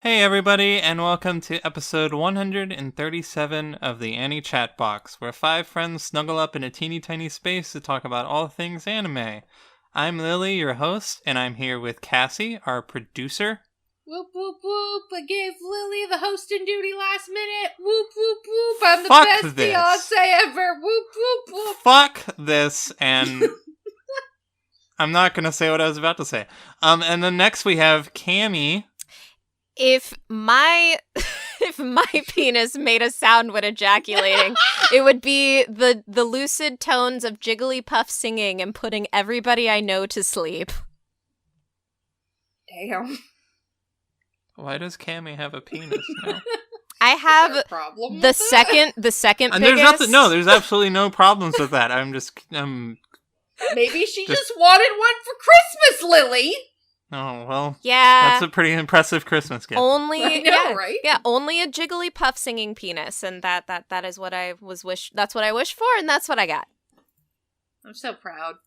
Hey everybody, and welcome to episode 137 of the Annie Chat Box, where five friends snuggle up in a teeny tiny space to talk about all things anime. I'm Lily, your host, and I'm here with Cassie, our producer. Whoop, whoop, whoop. I gave Lily the hosting duty last minute. Whoop, whoop, whoop. I'm the Fuck best this. Beyonce ever. Whoop, whoop, whoop. Fuck this, and I'm not going to say what I was about to say. And then next we have Cammy. If my penis made a sound when ejaculating, it would be the lucid tones of Jigglypuff singing and putting everybody I know to sleep. Damn. Why does Cammy have a penis now? I have the second And biggest. there's absolutely no problems with that. I'm just Maybe she just wanted one for Christmas, Lily. Oh, well, Yeah. that's a pretty impressive Christmas gift. Only, I know, right? Yeah, only a Jigglypuff singing penis, and that is what I that's what I wished for, and that's what I got. I'm so proud.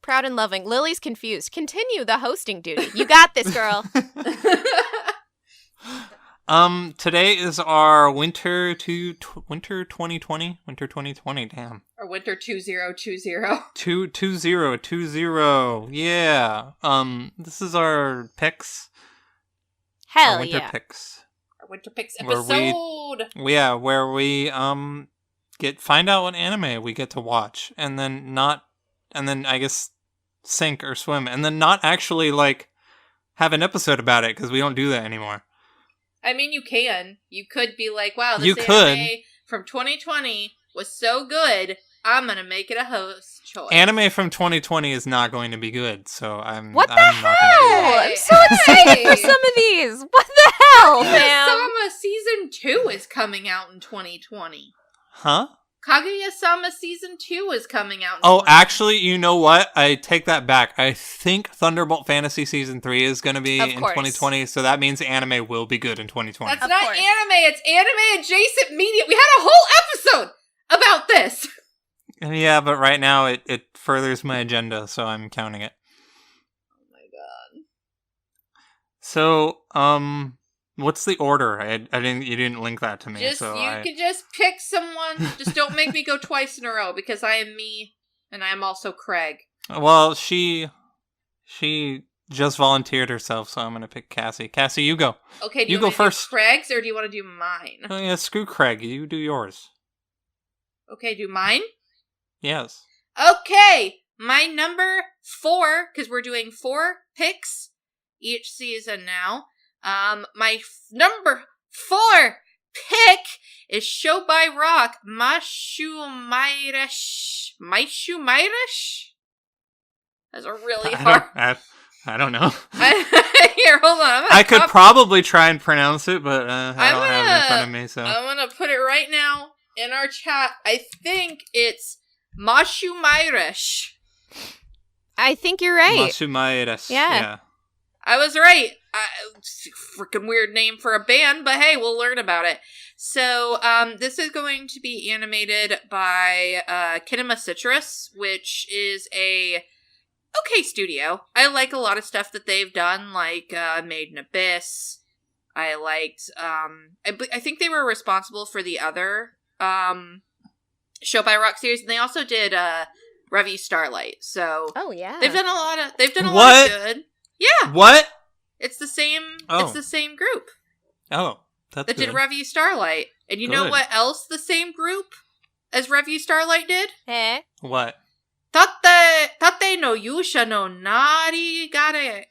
Proud and loving. Lily's confused. Continue the hosting duty. You got this, girl. Today is our winter 2020, damn. Or winter 2020. 2020, yeah. This is our picks. Hell our winter yeah. picks. Our winter picks Where episode. Where we find out what anime we get to watch, and then I guess sink or swim, and then not actually have an episode about it, because we don't do that anymore. I mean, you can. You could be like, wow, this You anime from 2020 was so good, I'm gonna make it a host choice. Anime from 2020 is not going to be good, so I'm What the not hell? gonna do that. I'm so excited for some of these. What the hell, man? Kaguya-sama Season 2 is coming out in 2020. Huh? Kaguya-sama Season 2 is coming out in Oh, 2020. actually, you know what? I take that back. I think Thunderbolt Fantasy Season 3 is going to be Of in course. 2020, so that means anime will be good in 2020. That's Of not course. anime, it's anime-adjacent media. We had a whole episode about this. Yeah, but right now it furthers my agenda, so I'm counting it. Oh my god. So, what's the order? I didn't. You didn't link that to me. You could just pick someone. Just don't make me go twice in a row, because I am me, and I am also Craig. Well, she just volunteered herself, so I'm gonna pick Cassie. Cassie, you go. Okay, do You you go want me to first. do Craig's, or do you want to do mine? Oh, yeah, screw Craig. You do yours. Okay, do mine? Yes. Okay, my number 4, because we're doing 4 picks each season now. My number 4 pick is Show by Rock, Mashu Mairish. That's a really hard. I don't know. Here, hold on. I could probably try and pronounce it, but I don't have it in front of me, so. I'm gonna put it right now in our chat. I think it's Mashu Mairish. I think you're right. Masumairas. Yeah. I was right. Freaking weird name for a band, but hey, we'll learn about it. So, this is going to be animated by Kinema Citrus, which is a okay studio. I like a lot of stuff that they've done, like Made in Abyss. I liked, I think they were responsible for the other Show by Rock series, and they also did Revue Starlight. So, Oh yeah. they've done a lot of What? good. Yeah. What? It's the same. Oh. It's the same group Oh, that's that good. did Revue Starlight, and you know Good. what else the same group as Revue Starlight did? Eh? What? Tate no Yusha no Nari Gari,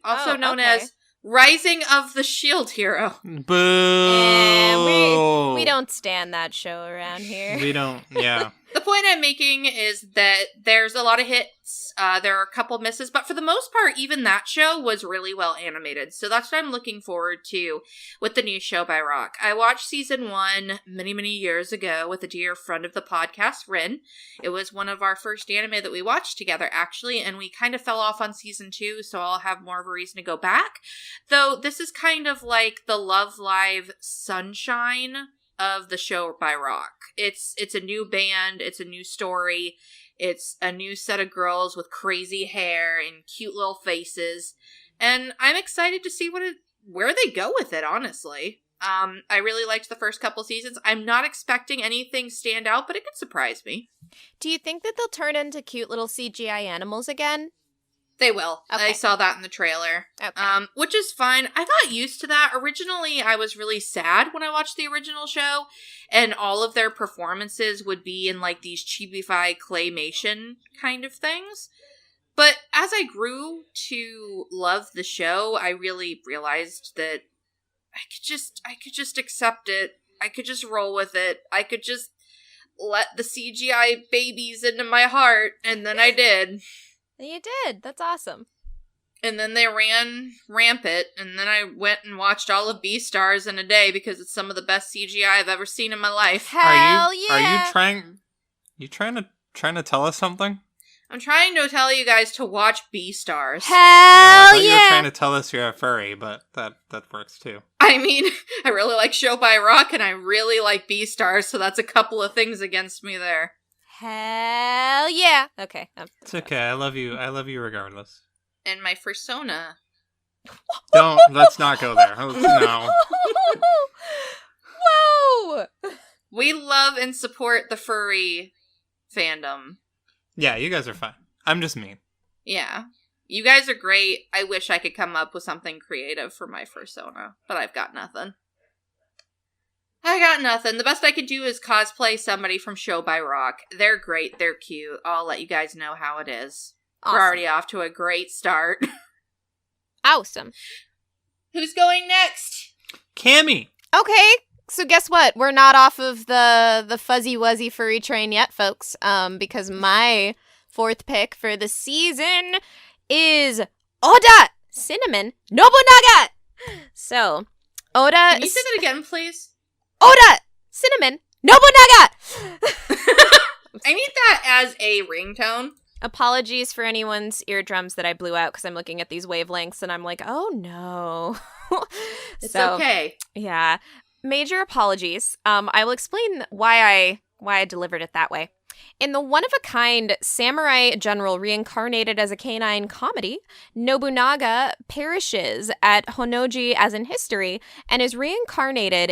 also known okay. as Rising of the Shield Hero. Boo! We don't stand that show around here. We don't, yeah. The point I'm making is that there's a lot of hits, there are a couple misses, but for the most part, even that show was really well animated. So that's what I'm looking forward to with the new Show by Rock. I watched season 1 many, many years ago with a dear friend of the podcast, Rin. It was one of our first anime that we watched together, actually, and we kind of fell off on season 2, so I'll have more of a reason to go back. Though this is kind of like the Love Live Sunshine of the Show by Rock. It's a new band, it's a new story, it's a new set of girls with crazy hair and cute little faces, and I'm excited to see what where they go with it, honestly. I really liked the first couple seasons. I'm not expecting anything stand out, but it could surprise me. Do you think that they'll turn into cute little CGI animals again? They will. Okay. I saw that in the trailer. Okay. Which is fine. I got used to that. Originally, I was really sad when I watched the original show, and all of their performances would be in, like, these chibi-fi claymation kind of things. But as I grew to love the show, I really realized that I could just accept it. I could just roll with it. I could just let the CGI babies into my heart, and then I did. You did. That's awesome. And then they ran rampant, and then I went and watched all of Beastars in a day because it's some of the best CGI I've ever seen in my life. Hell yeah! Are you trying to tell us something? I'm trying to tell you guys to watch Beastars. Hell I thought yeah! you were trying to tell us you're a furry, but that works too. I mean, I really like Show by Rock, and I really like Beastars, so that's a couple of things against me there. Hell yeah! Okay. It's okay. I love you. I love you regardless. And my fursona. Let's not go there. No. Whoa! We love and support the furry fandom. Yeah, you guys are fine. I'm just mean. Yeah. You guys are great. I wish I could come up with something creative for my fursona, but I've got nothing. The best I could do is cosplay somebody from Show by Rock. They're great. They're cute. I'll let you guys know how it is. Awesome. We're already off to a great start. Awesome. Who's going next? Cammy! Okay, so guess what? We're not off of the fuzzy wuzzy furry train yet, folks. Because my fourth pick for the season is Oda Cinnamon Nobunaga. So, Oda. Can you say that again, please? Oda Cinnamon Nobunaga. I need that as a ringtone. Apologies for anyone's eardrums that I blew out because I'm looking at these wavelengths and I'm like, oh no. It's okay. Yeah. Major apologies. I will explain why I delivered it that way. In the one-of-a-kind samurai general reincarnated as a canine comedy, Nobunaga perishes at Honnoji as in history and is reincarnated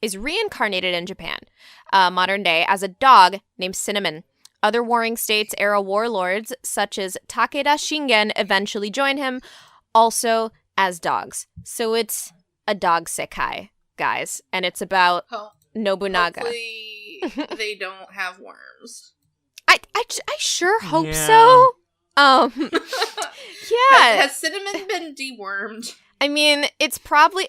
is reincarnated in Japan, modern day, as a dog named Cinnamon. Other Warring States era warlords, such as Takeda Shingen, eventually join him, also as dogs. So it's a dog sekai, guys, and it's about Nobunaga. Hopefully they don't have worms. I sure hope Yeah. so. Yeah. Has Cinnamon been dewormed? I mean, it's probably,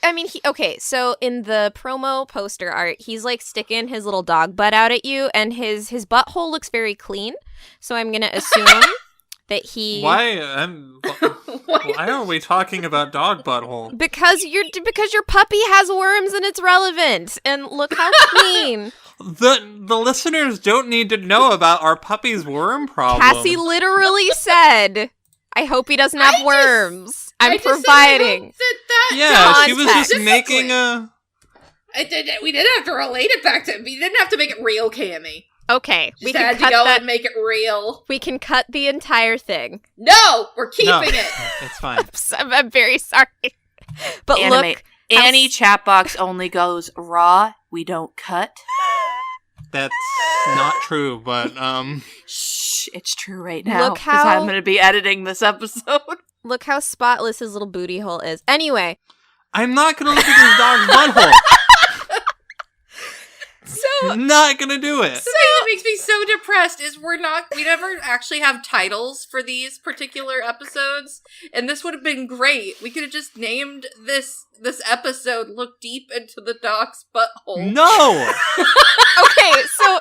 so in the promo poster art, he's like sticking his little dog butt out at you, and his butthole looks very clean. So I'm going to assume that he... Why are we talking about dog butthole? Because your puppy has worms and it's relevant. And look how clean. The listeners don't need to know about our puppy's worm problem. Cassie literally said, I hope he doesn't have worms. I'm providing. Yeah, she was context. just making a... We didn't have to relate it back to... We didn't have to make it real, Cammy. Okay, We had to go and make it real. We can cut the entire thing. No, we're keeping it. It's fine. I'm very sorry. But look... Annie Chatbox only goes raw. We don't cut. That's not true, but, Shh, it's true right now. Look because I'm going to be editing this episode. Look how spotless his little booty hole is. Anyway. I'm not gonna look at this dog's butthole. I'm not gonna do it. The thing that makes me so depressed is we never actually have titles for these particular episodes, and this would have been great. We could have just named this episode "Look Deep into the Dog's Butthole." No. Okay, so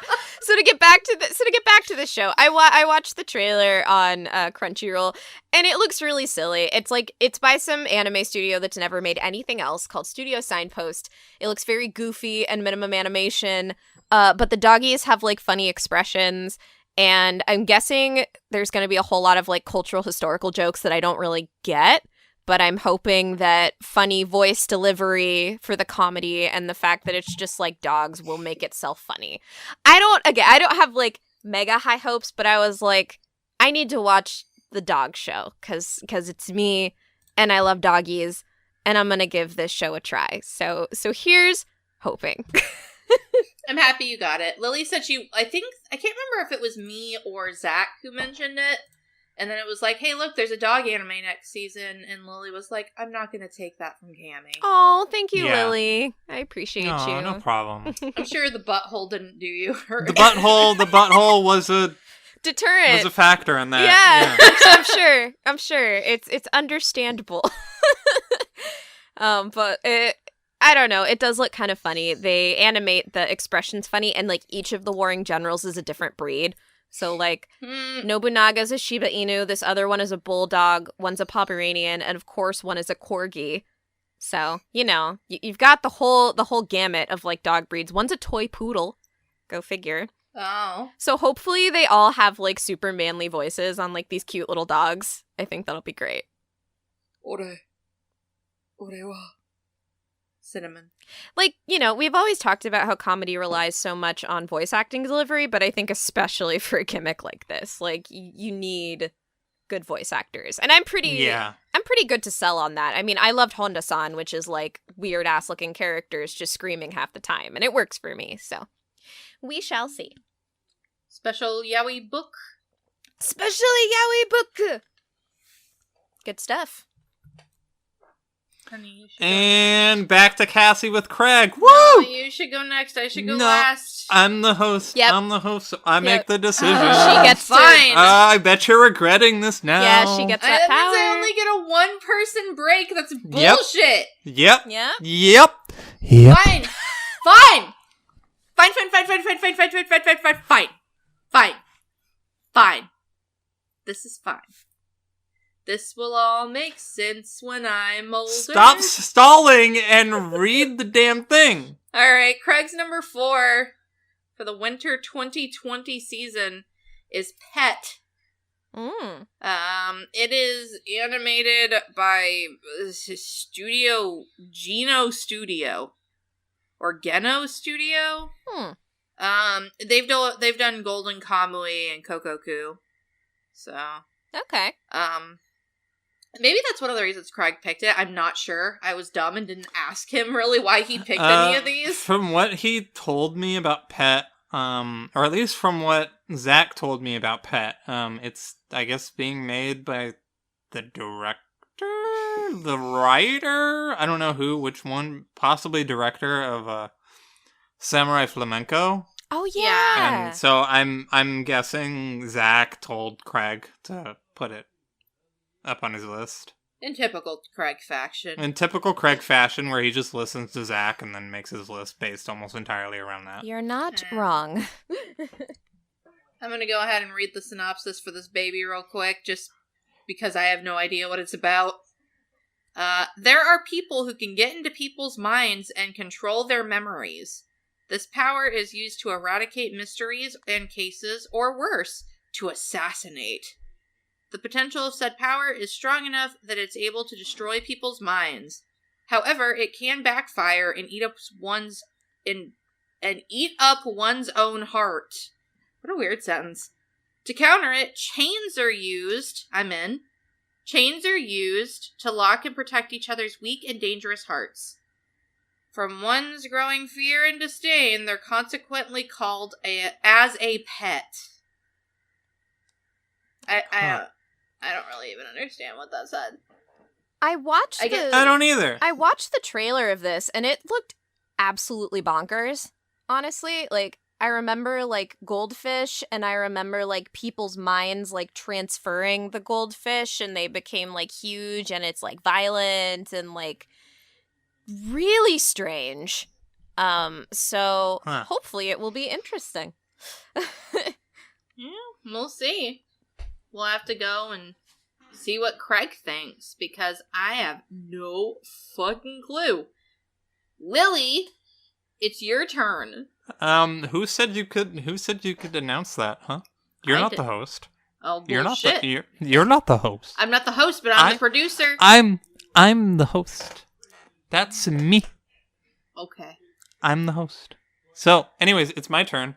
to get back to the show, I watched the trailer on Crunchyroll, and it looks really silly. It's by some anime studio that's never made anything else, called Studio Signpost. It looks very goofy and minimum animation, but the doggies have like funny expressions, and I'm guessing there's going to be a whole lot of like cultural historical jokes that I don't really get. But I'm hoping that funny voice delivery for the comedy and the fact that it's just like dogs will make itself funny. I don't have like mega high hopes, but I was like, I need to watch the dog show because it's me and I love doggies, and I'm gonna give this show a try. So here's hoping. I'm happy you got it. Lily said I can't remember if it was me or Zach who mentioned it. And then it was like, hey, look, there's a dog anime next season. And Lily was like, I'm not going to take that from Cammie. Oh, thank you, Lily. I appreciate you. No problem. I'm sure the butthole didn't do you hurt. The butthole was a deterrent. Was a factor in that. Yeah. I'm sure. It's understandable. But I don't know. It does look kind of funny. They animate the expressions funny, and like each of the warring generals is a different breed. So, like, Nobunaga's a Shiba Inu, this other one is a bulldog, one's a Pomeranian, and of course one is a Corgi. So, you know, you've got the whole gamut of, like, dog breeds. One's a toy poodle. Go figure. Oh. So hopefully they all have, like, super manly voices on, like, these cute little dogs. I think that'll be great. Ore wa cinnamon. Like, you know, we've always talked about how comedy relies so much on voice acting delivery, but I think especially for a gimmick like this, like, you need good voice actors. And I'm pretty good to sell on that. I mean, I loved Honda-san, which is, like, weird-ass looking characters just screaming half the time, and it works for me, so we shall see. Special yaoi book. Good stuff. Honey, and back to Cassie with Craig. Woo! No, you should go next. I should go last. I'm the host. Yep. I'm the host. So I make the decision. She gets fine. I bet you're regretting this now. Yeah, she gets that power. I only get a one-person break. That's bullshit. Yep. Yeah. Yep. Fine. This is fine. This will all make sense when I'm older. Stop stalling and read the damn thing. Alright, Craig's number 4 for the winter 2020 season is Pet. It is animated by Studio Geno Studio. Or Geno Studio? They've done Golden Kamui and Kokoku. So. Okay. Maybe that's one of the reasons Craig picked it. I'm not sure. I was dumb and didn't ask him really why he picked any of these. From what he told me about Pet, or at least from what Zach told me about Pet, it's, I guess, being made by the director, the writer, I don't know which one, possibly director of Samurai Flamenco. Oh, yeah. And so I'm guessing Zach told Craig to put it up on his list. In typical Craig fashion. In typical Craig fashion, where he just listens to Zach and then makes his list based almost entirely around that. You're not wrong. I'm gonna go ahead and read the synopsis for this baby real quick, just because I have no idea what it's about. There are people who can get into people's minds and control their memories. This power is used to eradicate mysteries and cases, or worse, to assassinate. The potential of said power is strong enough that it's able to destroy people's minds. However, it can backfire and eat up one's own heart. What a weird sentence. To counter it, chains are used. Chains are used to lock and protect each other's weak and dangerous hearts. From one's growing fear and disdain, they're consequently called as a pet. I don't really even understand what that said. I don't either. I watched the trailer of this, and it looked absolutely bonkers, honestly. Like, I remember, like, goldfish, and I remember, like, people's minds, like, transferring the goldfish, and they became, like, huge, and it's, like, violent, and, like, really strange. So hopefully it will be interesting. Yeah, we'll see. We'll have to go and see what Craig thinks, because I have no fucking clue. Lily, it's your turn. Who said you could announce that, huh? You're not the host. Oh, bullshit. You're not the host. I'm not the host, but I'm the producer. I'm the host. That's me. Okay. I'm the host. So, anyways, it's my turn.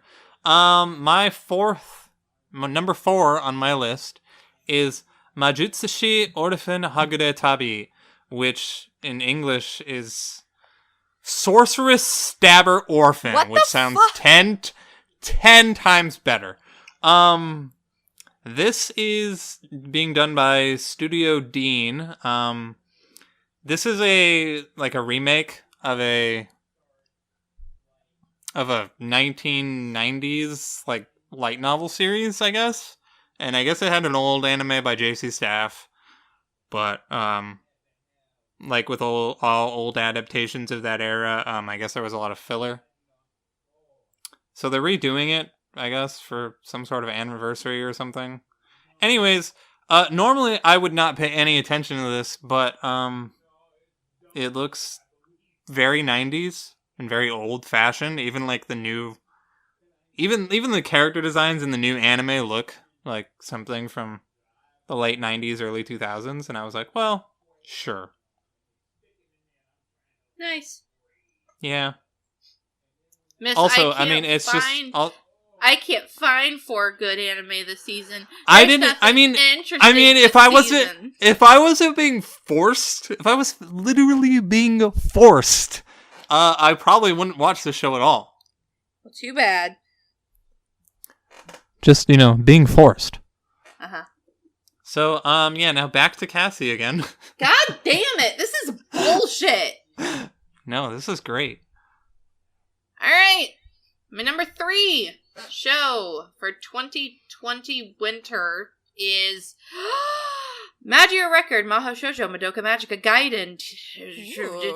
My number 4 on my list is Majutsushi Orphan Hagure Tabi. which in English is Sorceress Stabber Orphan, What which the sounds fuck? 10 times better. This is being done by Studio Dean. This is a remake of a 1990s light novel series, I guess. And I guess it had an old anime by JC Staff, but with all old adaptations of that era, I guess there was a lot of filler. So they're redoing it, I guess, for some sort of anniversary or something. Anyways, normally I would not pay any attention to this, but it looks very 90s and very old-fashioned. Even the new, even the character designs in the new anime look like something from the late 90s, early 2000s, and I was like, well, sure. Nice. Yeah. Miss, Also, I mean, it's find, just... I can't find 4 good anime this season. I mean, if I wasn't being forced, if I was literally being forced, I probably wouldn't watch the show at all. Well, too bad. Just, being forced. Uh-huh. So, now back to Cassie again. God damn it! This is bullshit! No, this is great. Alright! My number 3 show for 2020 winter is Magio Record Mahou Shoujo Madoka Magica Gaiden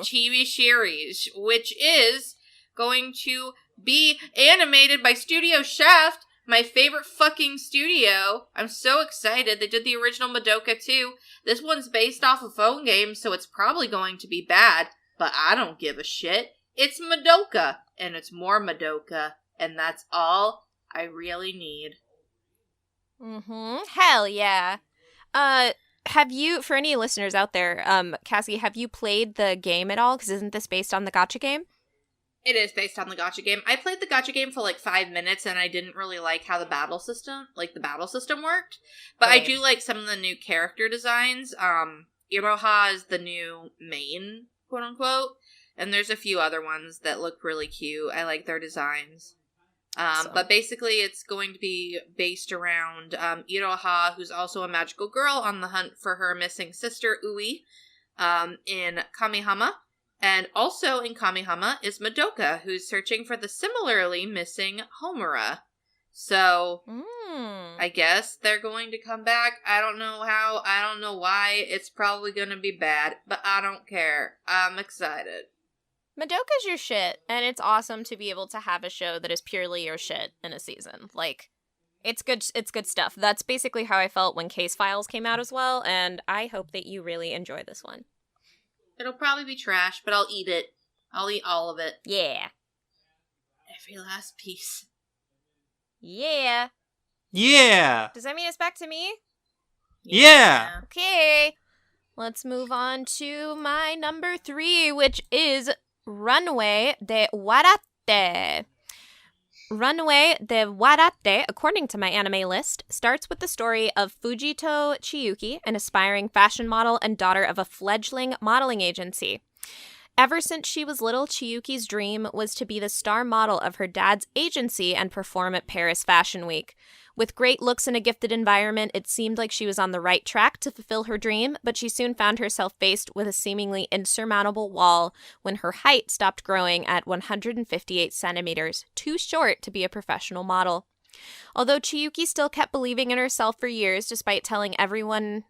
TV series, which is going to be animated by Studio Shaft, my favorite fucking studio. I'm so excited. They did the original Madoka too. This one's based off a phone game, so it's probably going to be bad, but I don't give a shit. It's Madoka, and it's more Madoka, and that's all I really need. Hell yeah. Have you, for any listeners out there, Cassie, have you played the game at all? Because isn't this based on the gacha game? It is based on the gacha game. I played the gacha game for 5 minutes, and I didn't really like how the battle system worked. But right. I do like some of the new character designs. Iroha is the new main, quote unquote. And there's a few other ones that look really cute. I like their designs. But basically, it's going to be based around Iroha, who's also a magical girl on the hunt for her missing sister, Ui, in Kamihama. And also in Kamihama is Madoka, who's searching for the similarly missing Homura. So, I guess they're going to come back. I don't know how, I don't know why. It's probably going to be bad, but I don't care. I'm excited. Madoka's your shit, and it's awesome to be able to have a show that is purely your shit in a season. It's good stuff. That's basically how I felt when Case Files came out as well, and I hope that you really enjoy this one. It'll probably be trash, but I'll eat it. I'll eat all of it. Yeah. Every last piece. Yeah. Yeah! Does that mean it's back to me? Yeah! Okay. Let's move on to my number 3, which is Runway de Warate. Runway de Warate, according to my anime list, starts with the story of Fujito Chiyuki, an aspiring fashion model and daughter of a fledgling modeling agency. Ever since she was little, Chiyuki's dream was to be the star model of her dad's agency and perform at Paris Fashion Week. With great looks and a gifted environment, it seemed like she was on the right track to fulfill her dream, but she soon found herself faced with a seemingly insurmountable wall when her height stopped growing at 158 centimeters, too short to be a professional model. Although Chiyuki still kept believing in herself for years, despite telling everyone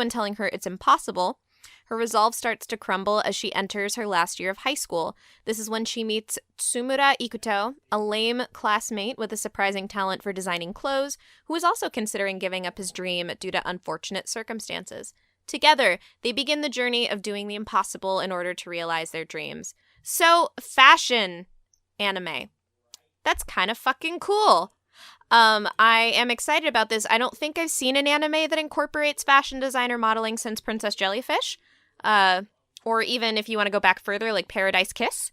telling her it's impossible, her resolve starts to crumble as she enters her last year of high school. This is when she meets Tsumura Ikuto, a lame classmate with a surprising talent for designing clothes, who is also considering giving up his dream due to unfortunate circumstances. Together, they begin the journey of doing the impossible in order to realize their dreams. So, fashion anime. That's kind of fucking cool. I am excited about this. I don't think I've seen an anime that incorporates fashion design or modeling since Princess Jellyfish. Or even if you want to go back further, like Paradise Kiss.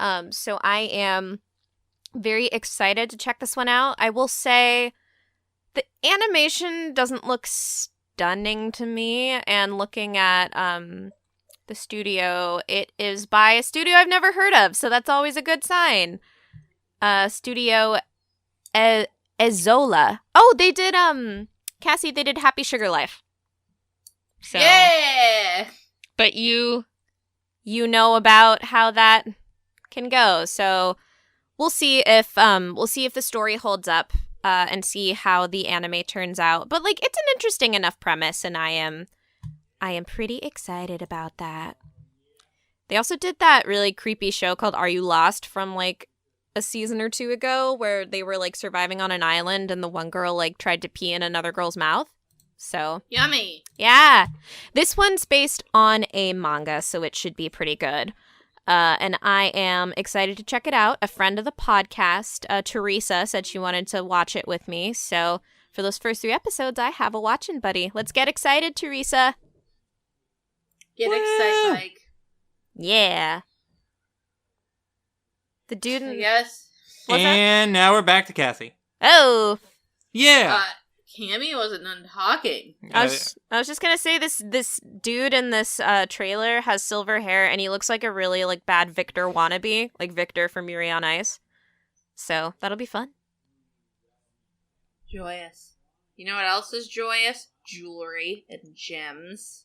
So I am very excited to check this one out. I will say the animation doesn't look stunning to me, and looking at the studio. It is by a studio I've never heard of, so that's always a good sign. Studio Ezola. Oh, they did, Cassie, they did Happy Sugar Life. So, yeah! but you know about how that can go, so we'll see if the story holds up, and see how the anime turns out. But like, it's an interesting enough premise, and I am pretty excited about that. They also did that really creepy show called Are You Lost from like a season or two ago, where they were like surviving on an island and the one girl like tried to pee in another girl's mouth. So Yummy. yeah, this one's based on a manga, so it should be pretty good. And I am excited to check it out. A friend of the podcast, Teresa, said she wanted to watch it with me. So for those first 3 episodes, I have a watching buddy. Let's get excited, Teresa. Get excited, Mike. Yeah. The dude in... Yes. And now we're back to Cassie. Oh. Yeah. Cammy wasn't done talking. I was just gonna say this dude in this trailer has silver hair and he looks like a really like bad Victor wannabe, like Victor from Yuri on Ice. So that'll be fun. Joyous. You know what else is joyous? Jewelry and gems.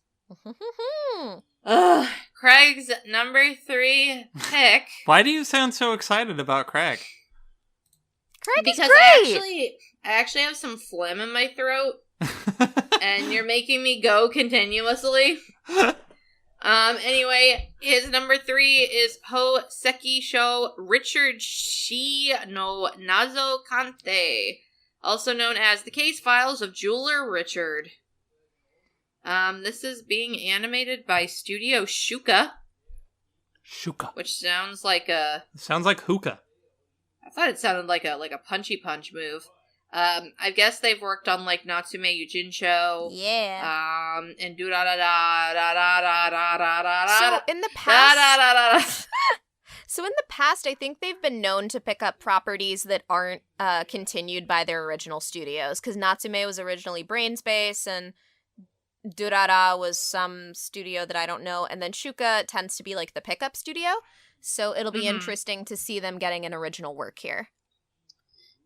Ugh. Craig's number 3 pick. Why do you sound so excited about Craig? Craig is Because great. I actually have some phlegm in my throat, and you're making me go continuously. Anyway, his number 3 is Hoseki Sho Richard Shi no Nazo Kante, also known as The Case Files of Jeweler Richard. This is being animated by Studio Shuka. Shuka. Which sounds like a... Sounds like hookah. I thought it sounded like a punchy punch move. I guess they've worked on like Natsume Yujincho. Yeah. And do da da da da da da da da da. So in the past, da da da da. So in the past, I think they've been known to pick up properties that aren't continued by their original studios, because Natsume was originally Brainspace, and Durara was some studio that I don't know, and then Shuka tends to be like the pickup studio. So it'll be interesting to see them getting an original work here.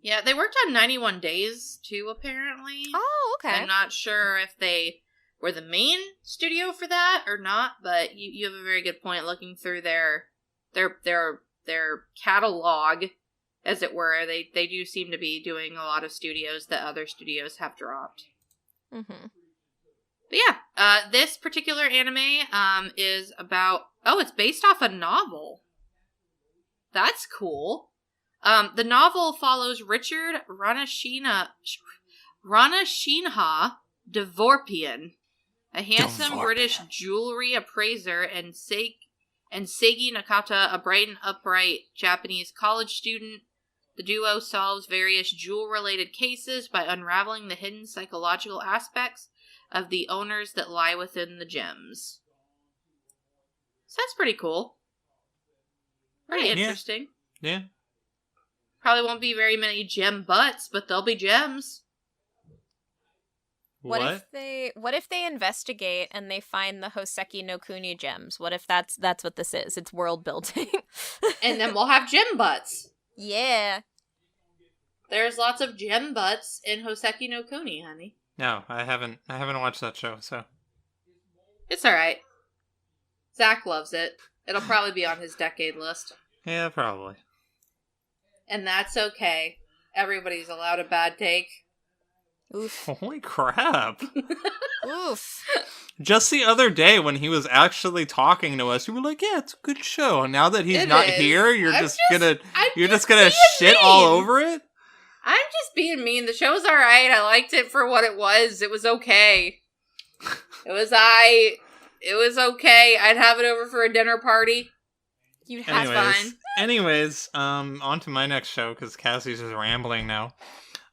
Yeah, they worked on 91 Days, too, apparently. Oh, okay. I'm not sure if they were the main studio for that or not, but you have a very good point looking through their catalog, as it were. They do seem to be doing a lot of studios that other studios have dropped. Mm-hmm. But yeah, this particular anime is about... Oh, it's based off a novel. That's cool. The novel follows Richard Ranashinha Dvorpian, a handsome British jewelry appraiser, and Seigi Nakata, a bright and upright Japanese college student. The duo solves various jewel-related cases by unraveling the hidden psychological aspects of the owners that lie within the gems. So that's pretty cool. Pretty interesting. Yeah. Probably won't be very many gem butts, but there'll be gems. What if they investigate and they find the Hoseki no Kuni gems? What if that's what this is? It's world building. And then we'll have gem butts. Yeah. There's lots of gem butts in Hoseki no Kuni, honey. No, I haven't watched that show, so. It's alright. Zach loves it. It'll probably be on his decade list. Yeah, probably. And that's okay. Everybody's allowed a bad take. Oof. Holy crap. Oof. Just the other day when he was actually talking to us, you were like, yeah, it's a good show. And now that he's not here, you're just gonna shit all over it? I'm just being mean. The show's alright. I liked it for what it was. It was okay. It was okay. I'd have it over for a dinner party. You'd have fine. Anyways, on to my next show, because Cassie's just rambling now.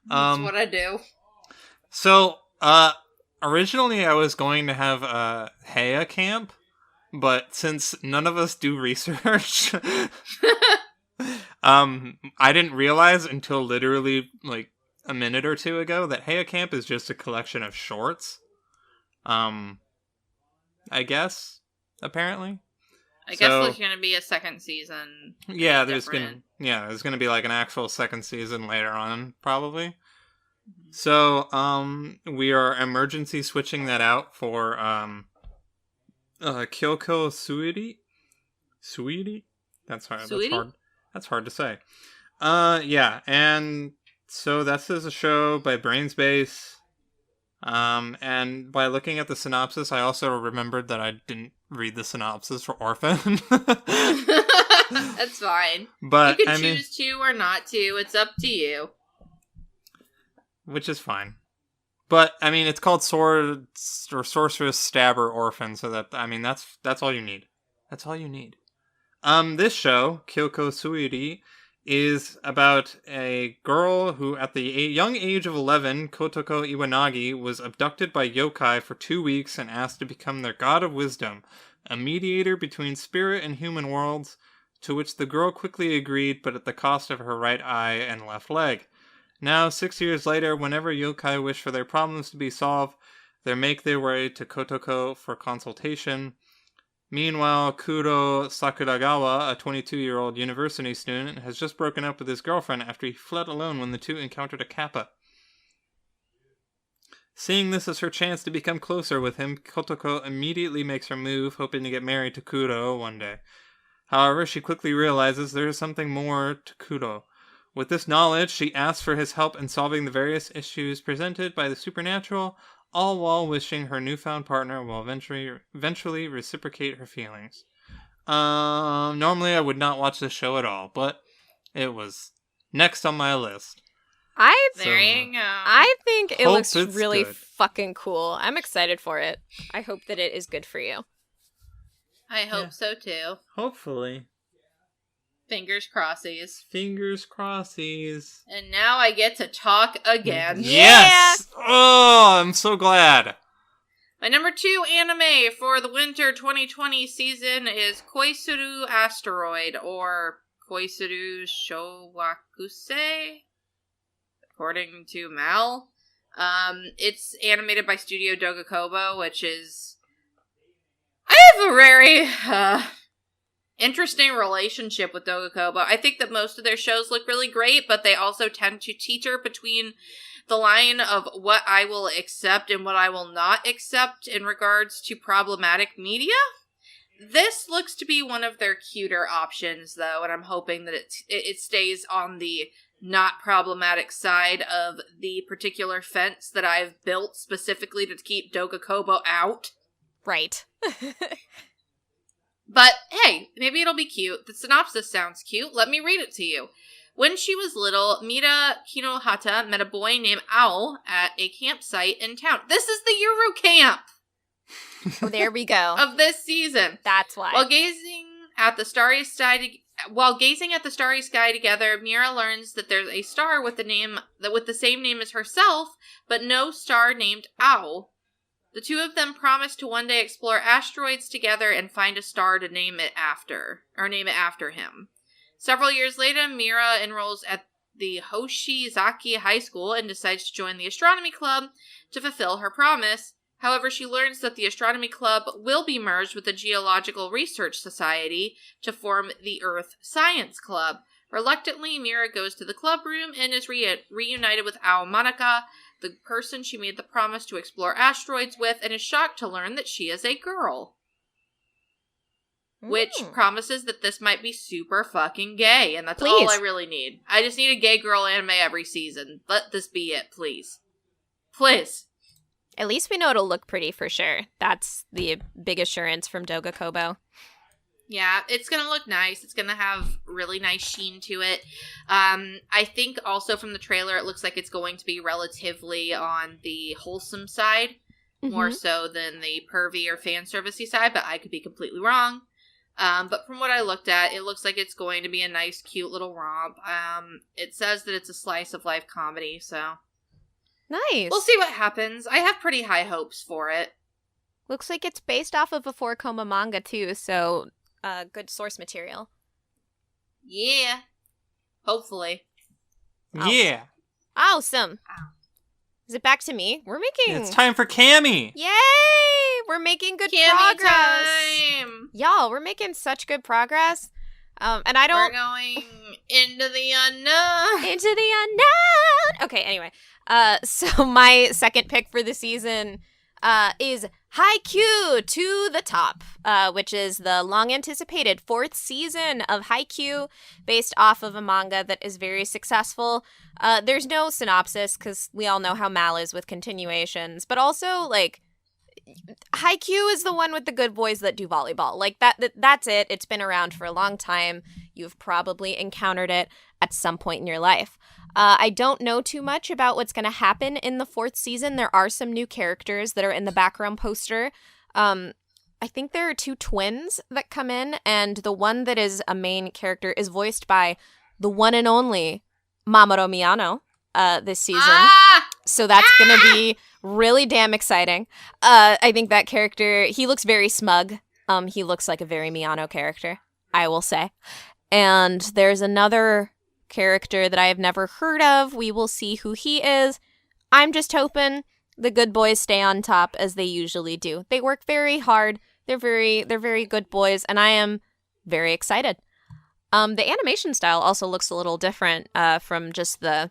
That's what I do. So, originally I was going to have a Heya camp, but since none of us do research, I didn't realize until literally like a minute or two ago that Heya camp is just a collection of shorts. I guess. apparently. I guess there's going to be a second season. Yeah, there's going to be like an actual second season later on, probably. So, we are emergency switching that out for, Kyoko Suidi? Suidi? That's hard. That's hard to say. Yeah, and so this is a show by Brainsbase. And by looking at the synopsis, I also remembered that I didn't read the synopsis for Orphan. That's fine. But you can choose to or not to. It's up to you. Which is fine. But, I mean, it's called Swords or Sorceress Stabber Orphan, so that's all you need. That's all you need. This show, Kyoko Suiri, is about a girl who, at the young age of 11, Kotoko Iwanagi, was abducted by yokai for 2 weeks and asked to become their god of wisdom, a mediator between spirit and human worlds, to which the girl quickly agreed, but at the cost of her right eye and left leg. Now, 6 years later, whenever yokai wish for their problems to be solved, they make their way to Kotoko for consultation. Meanwhile, Kuro Sakuragawa, a 22-year-old university student, has just broken up with his girlfriend after he fled alone when the two encountered a kappa. Seeing this as her chance to become closer with him, Kotoko immediately makes her move, hoping to get married to Kuro one day. However, she quickly realizes there is something more to Kuro. With this knowledge, she asks for his help in solving the various issues presented by the supernatural, all while wishing her newfound partner will eventually reciprocate her feelings. Normally I would not watch this show at all, but it was next on my list. There you go. I think it looks really good. fucking cool. I'm excited for it. I hope that it is good for you. I hope so too. Hopefully. Fingers crossies. Fingers crossies. And now I get to talk again. Yes! Yeah! Oh, I'm so glad. My number 2 anime for the winter 2020 season is Koisuru Asteroid, or Koisuru Showakuse, according to Mal. It's animated by Studio Dogakobo, which is... I have a very... interesting relationship with Dogakobo. I think that most of their shows look really great, but they also tend to teeter between the line of what I will accept and what I will not accept in regards to problematic media. This looks to be one of their cuter options, though, and I'm hoping that it stays on the not problematic side of the particular fence that I've built specifically to keep Dogakobo out. Right. But, hey, maybe it'll be cute. The synopsis sounds cute. Let me read it to you. When she was little, Mira Kinohata met a boy named Ao at a campsite in town. This is the Euro camp! Oh, there we go. Of this season. That's why. While gazing at the starry sky together, Mira learns that there's a star with the same name as herself, but no star named Ao. The two of them promise to one day explore asteroids together and find a star to name it after him. Several years later, Mira enrolls at the Hoshizaki High School and decides to join the astronomy club to fulfill her promise. However, she learns that the astronomy club will be merged with the Geological Research Society to form the Earth Science Club. Reluctantly, Mira goes to the club room and is reunited with Ao Manaka, the person she made the promise to explore asteroids with, and is shocked to learn that she is a girl. Which promises that this might be super fucking gay, and that's all I really need. I just need a gay girl anime every season. Let this be it, please. Please. At least we know it'll look pretty for sure. That's the big assurance from Dogakobo. Yeah, it's going to look nice. It's going to have really nice sheen to it. I think also from the trailer, it looks like it's going to be relatively on the wholesome side, more so than the pervy or fan servicey side, but I could be completely wrong. But from what I looked at, it looks like it's going to be a nice, cute little romp. It says that it's a slice of life comedy, so... Nice. We'll see what happens. I have pretty high hopes for it. Looks like it's based off of a 4-koma manga, too, so... good source material. Yeah. Hopefully. Yeah. Awesome. Is it back to me? We're making... It's time for Cammy. Yay! We're making good Cammy progress. time! Y'all, we're making such good progress. And I don't... We're going into the unknown. Into the unknown! Okay, anyway. So my second pick for the season is Haikyuu to the Top, which is the long-anticipated fourth season of Haikyuu, based off of a manga that is very successful. There's no synopsis, because we all know how Mal is with continuations, but also, like, Haikyuu is the one with the good boys that do volleyball. Like, that's it. It's been around for a long time. You've probably encountered it at some point in your life. I don't know too much about what's going to happen in the fourth season. There are some new characters that are in the background poster. I think there are 2 twins that come in, and the one that is a main character is voiced by the one and only Mamoru Miyano this season. So that's going to be really damn exciting. I think that character, he looks very smug. He looks like a very Miyano character, I will say. And there's another character that I have never heard of. We will see who he is. I'm just hoping the good boys stay on top as they usually do. They work very hard. They're very good boys, and I am very excited. The animation style also looks a little different from just the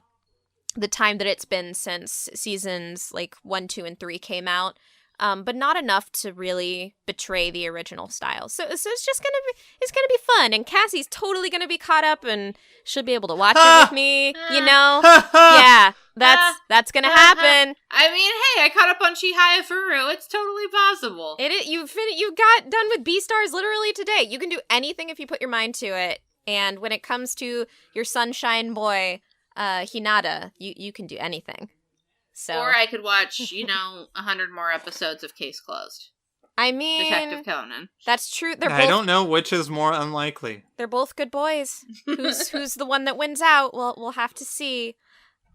time that it's been since seasons like 1, 2, and 3 came out. But not enough to really betray the original style. So it's just gonna be fun, and Cassie's totally gonna be caught up, and she'll be able to watch it with me. You know, yeah, that's gonna happen. I mean, hey, I caught up on Chihaya Furu. It's totally possible. You got done with B-Stars literally today. You can do anything if you put your mind to it. And when it comes to your sunshine boy, Hinata, you can do anything. So. Or I could watch, 100 more episodes of Case Closed. I mean, Detective Conan. That's true. I don't know which is more unlikely. They're both good boys. Who's the one that wins out? Well, we'll have to see.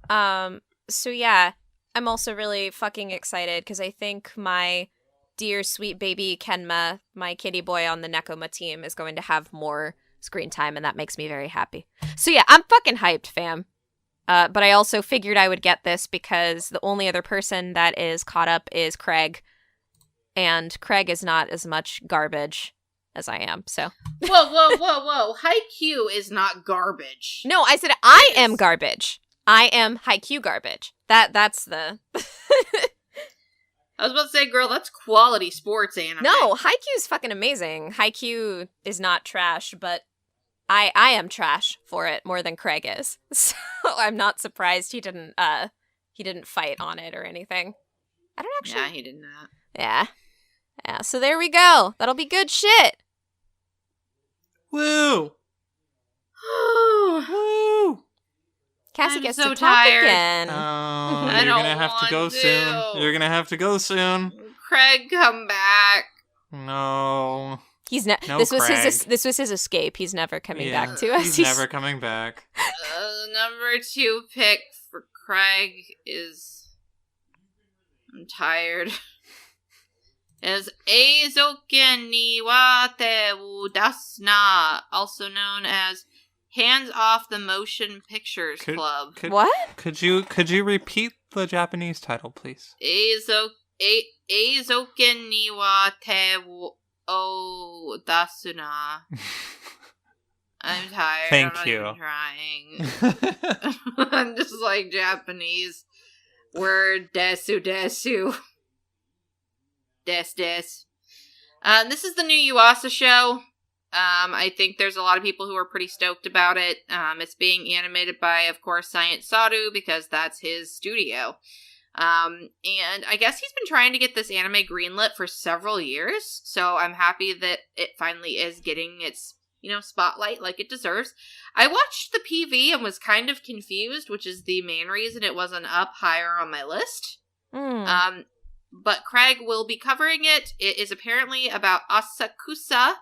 So yeah, I'm also really fucking excited because I think my dear sweet baby Kenma, my kitty boy on the Nekoma team, is going to have more screen time, and that makes me very happy. So yeah, I'm fucking hyped, fam. But I also figured I would get this because the only other person that is caught up is Craig. And Craig is not as much garbage as I am, so. Whoa. Haikyuu is not garbage. No, I said I am garbage. I am Haikyuu garbage. That's the... I was about to say, girl, that's quality sports anime. No, Haikyuu's fucking amazing. Haikyuu is not trash, but I am trash for it more than Craig is. So I'm not surprised he didn't fight on it or anything. I don't actually. Yeah, he did not. Yeah. So there we go. That'll be good shit. Woo! Woo! Cassie I'm gets so to talk tired. again. Oh, I you're don't gonna have to go want soon. to. You're gonna have to go soon. Craig, come back. No. He's No, this was Craig. this was his escape. He's never coming Yeah, back to us. He's never coming back. Number 2 pick for Craig is... I'm tired. Is Eizoken ni wa te wo dasu na, also known as Hands Off the Motion Pictures Club. What? Could you repeat the Japanese title, please? Eizoken ni wa te wo dasu na. I'm tired. Thank I'm you. not even trying. I'm just like Japanese word desu. Des. This is the new Yuasa show. I think there's a lot of people who are pretty stoked about it. It's being animated by, of course, Science Saru, because that's his studio. And I guess he's been trying to get this anime greenlit for several years, so I'm happy that it finally is getting its, spotlight like it deserves. I watched the PV and was kind of confused, which is the main reason it wasn't up higher on my list. But Craig will be covering it. It is apparently about Asakusa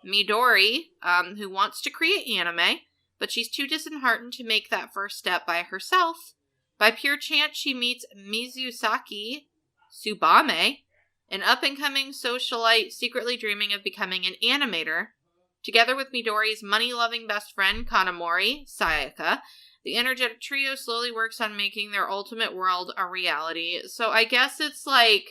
Midori, who wants to create anime, but she's too disheartened to make that first step by herself. By pure chance, she meets Mizusaki Tsubame, an up-and-coming socialite secretly dreaming of becoming an animator. Together with Midori's money-loving best friend, Kanamori, Sayaka, the energetic trio slowly works on making their ultimate world a reality. So I guess it's like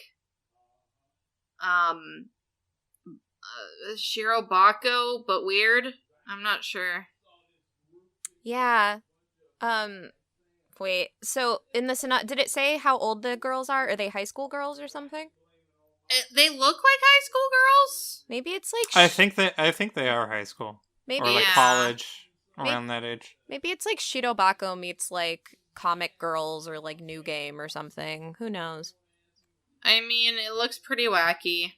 Shirobako, but weird. I'm not sure. Yeah. Wait. So in the did it say how old the girls are? Are they high school girls or something? They look like high school girls. Maybe it's like I think they are high school. maybe Or like Yeah. college, around that age. maybe it's like Shirobako meets like Comic Girls or like New Game or something. Who knows? I mean, it looks pretty wacky.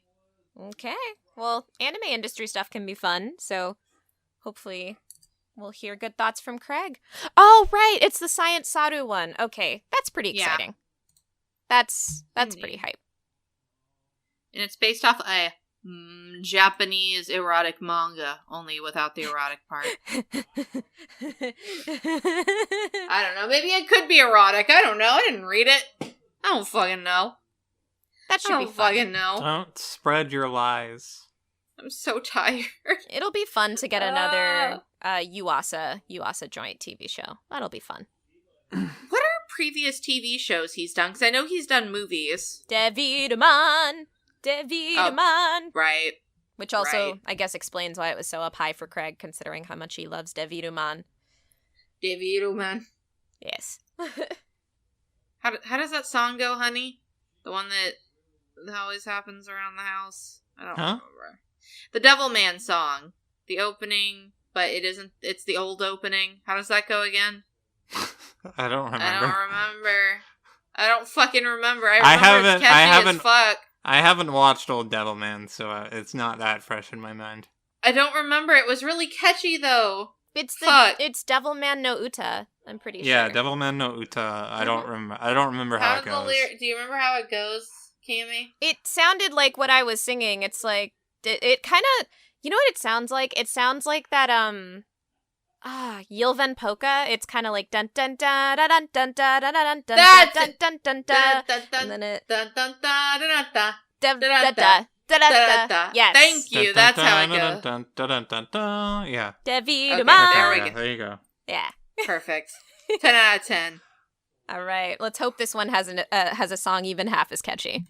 Okay. Well, anime industry stuff can be fun, so hopefully we'll hear good thoughts from Craig. Oh, right, it's the Science Saru one. Okay, that's pretty Yeah. exciting. That's Indeed. pretty hype. And it's based off a Japanese erotic manga, only without the erotic part. I don't know. Maybe it could be erotic. I don't know. I didn't read it. I don't fucking know. That I should be don't fun. fucking know. Don't spread your lies. I'm so tired. It'll be fun to get another Yuasa joint TV show. That'll be fun. What are previous TV shows he's done? Because I know he's done movies. Devidaman. Right. Which also, Right. I guess, explains why it was so up high for Craig, considering how much he loves Devidaman. Man. Yes. How does that song go, honey? The one that always happens around the house? I don't remember. The Devilman song. The opening, but it isn't. It's the old opening. How does that go again? I don't remember. I don't fucking remember. I I remember it's catchy as fuck. I haven't watched Old Devilman, so it's not that fresh in my mind. I don't remember. It was really catchy, though. It's Fuck. it's Devilman no Uta, I'm pretty Yeah, sure. Devilman no Uta. I don't remember how it goes. Do you remember how it goes, Cammy? It sounded like what I was singing. It's like it kind of, you know what it sounds like? It sounds like that Yilven Polka. It's kind of like dun dun dun dun dun dun dun dun dun dun That's dun it. dun dun dun, and then it Dun, dun, dun, dun, dun, da da, da da, da da da da, da. da. Yes. Thank you. That's how it goes. Dun, dun, dun, dun, dun. Yeah. Devidaman. there we Yeah, go. there you go. Yeah. Perfect. 10 out of 10. All right. Let's hope this one has a song even half as catchy.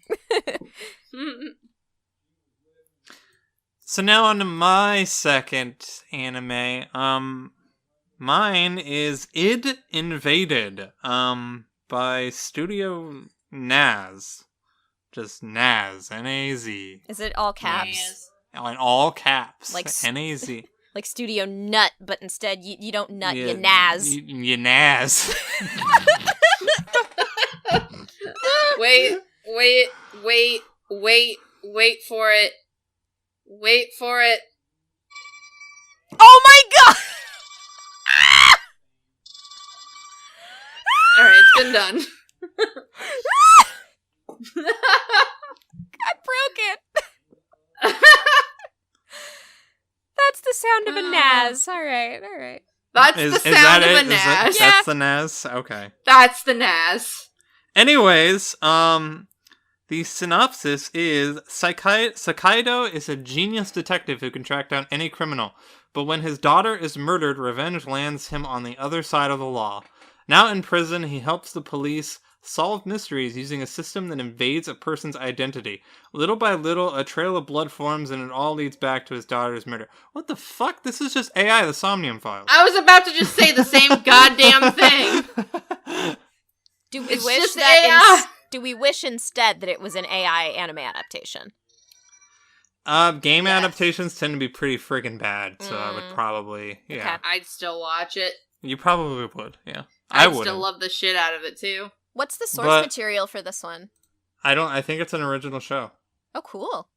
So now on to my second anime. Mine is Id Invaded, by Studio Naz. Just Naz, N-A-Z. Is it all caps? Yes. In all caps, Like N-A-Z. Like Studio Nut, but instead you don't nut, you Yeah, Naz. You Naz. Wait for it. Wait for it. Oh my god! Alright, it's been done. I broke it. That's the sound of a Naz. All right. That's the sound of a Is Naz. Yeah. That's the Naz? Okay. That's the Naz. Anyways, the synopsis is Sakaido is a genius detective who can track down any criminal, but when his daughter is murdered, revenge lands him on the other side of the law. Now in prison, he helps the police solve mysteries using a system that invades a person's identity. Little by little, a trail of blood forms and it all leads back to his daughter's murder. What the fuck? This is just AI, the Somnium Files. I was about to just say the same goddamn thing. Do we It's wish just that? AI. Do we wish instead that it was an AI anime adaptation? Game Yes. adaptations tend to be pretty friggin' bad, so I would probably, yeah. Okay. I'd still watch it. You probably would, yeah. I I'd wouldn't. still love the shit out of it, too. What's the source But- material for this one? I think it's an original show. Oh, cool.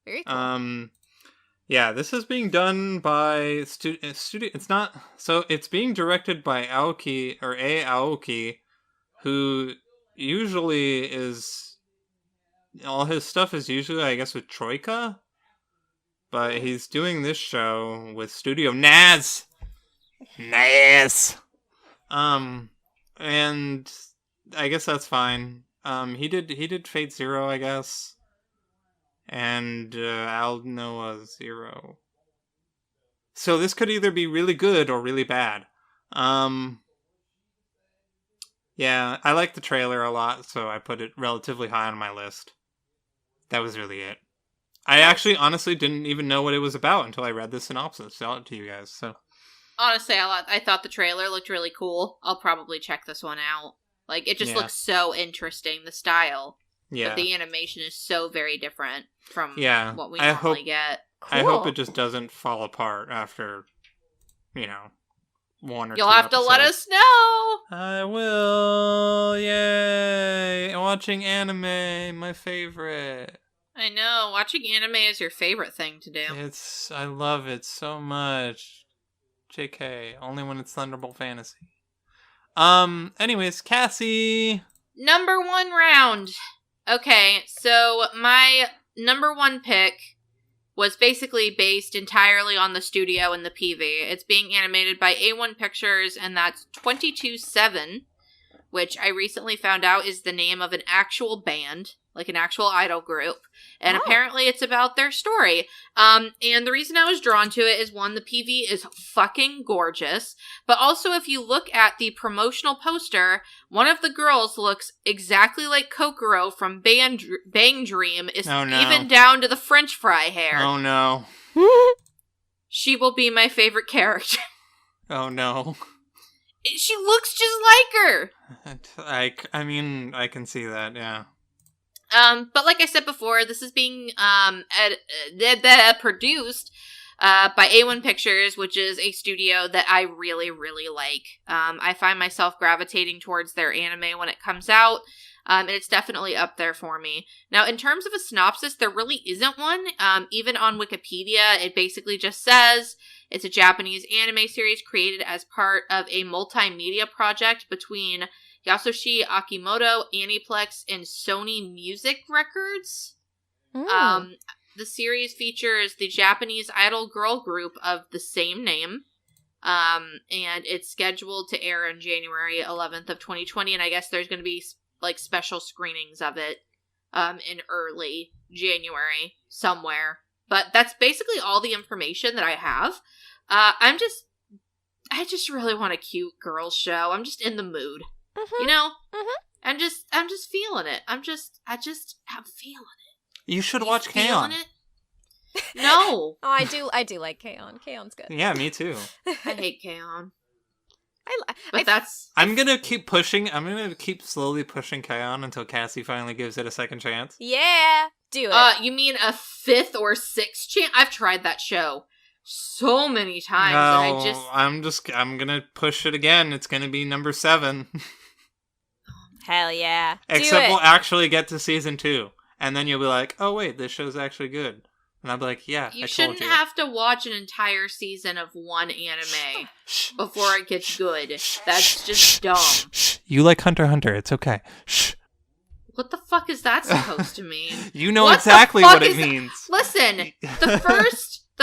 Very cool. Yeah, this is being done by studio. It's not, so it's being directed by Aoki, who usually is, all his stuff is usually, I guess, with Troika, but he's doing this show with Studio Naz. And I guess that's fine. He did Fate Zero, I guess. And Al Noah Zero. So this could either be really good or really bad. Yeah, I like the trailer a lot, so I put it relatively high on my list. That was really it. I actually honestly didn't even know what it was about until I read the synopsis. Tell it to you guys. So Honestly, I thought the trailer looked really cool. I'll probably check this one out. Like, it just looks so interesting, the style. Yeah. But the animation is so very different from what we get. Cool. I hope it just doesn't fall apart after, one or You'll two have to let us know! I will! Yay! Watching anime, my favorite. I know, watching anime is your favorite thing to do. I love it so much. JK, only when it's Thunderbolt Fantasy. Anyways, Cassie! Number 1 round. Okay, so my number 1 pick was basically based entirely on the studio and the PV. It's being animated by A1 Pictures, and that's 22-7, which I recently found out is the name of an actual band, like an actual idol group. And apparently it's about their story. And the reason I was drawn to it is, one, the PV is fucking gorgeous. But also, if you look at the promotional poster, one of the girls looks exactly like Kokoro from Bang Dream, even down to the French fry hair. Oh no. She will be my favorite character. Oh no. She looks just like her. I mean, I can see that, yeah. But like I said before, this is being produced by A1 Pictures, which is a studio that I really, really like. I find myself gravitating towards their anime when it comes out, and it's definitely up there for me. Now, in terms of a synopsis, there really isn't one. Even on Wikipedia, it basically just says it's a Japanese anime series created as part of a multimedia project between Yasushi Akimoto, Aniplex, and Sony Music Records. The series features the Japanese idol girl group of the same name. And it's scheduled to air on January 11th of 2020. And I guess there's going to be like special screenings of it in early January somewhere. But that's basically all the information that I have. I just really want a cute girl show. I'm just in the mood. You know? I'm just feeling it. I'm feeling it. You should watch K-On! No. Oh, I do like K-On! K-On's good. Yeah, me too. I hate K-On! I'm gonna keep pushing. I'm gonna keep slowly pushing K-On! Until Cassie finally gives it a second chance. Yeah, do it. You mean a 5th or 6th chance? I've tried that show so many times, and I'm gonna push it again. It's gonna be number 7. Hell yeah. Except we'll actually get to season 2. And then you'll be like, oh wait, this show's actually good. And I'll be like, yeah, I told you. You shouldn't have to watch an entire season of one anime before it gets good. That's just dumb. You like Hunter x Hunter, it's okay. What the fuck is that supposed to mean? You know exactly what it means. Listen, the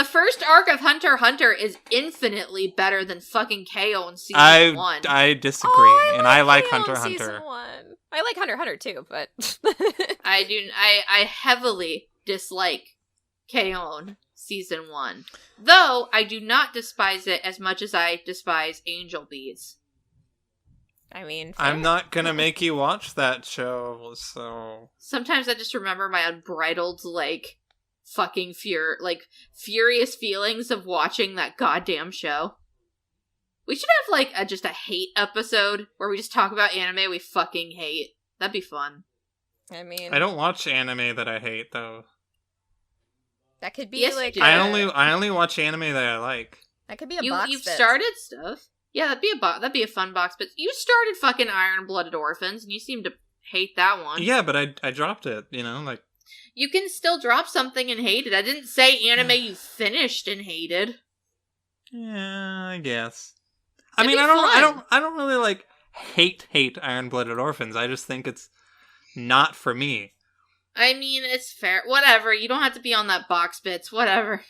first arc of Hunter x Hunter is infinitely better than fucking KO in season 1. I disagree, I like Hunter x Hunter. I like Hunter x Hunter too, but I heavily dislike KO season 1. Though I do not despise it as much as I despise Angel Beats. I mean, I'm not gonna make you watch that show, so sometimes I just remember my unbridled fucking furious feelings of watching that goddamn show. We should have just a hate episode where we just talk about anime we fucking hate. That'd be fun. I mean, I don't watch anime that I hate though. That could be I only watch anime that I like. That could be a box. You've started stuff. Yeah, that'd be a fun box. But you started fucking Iron-Blooded Orphans, and you seem to hate that one. Yeah, but I dropped it. You can still drop something and hate it. I didn't say anime you finished and hated. Yeah, I guess. I don't really hate Iron-Blooded Orphans. I just think it's not for me. I mean, it's fair. Whatever. You don't have to be on that box bits. Whatever.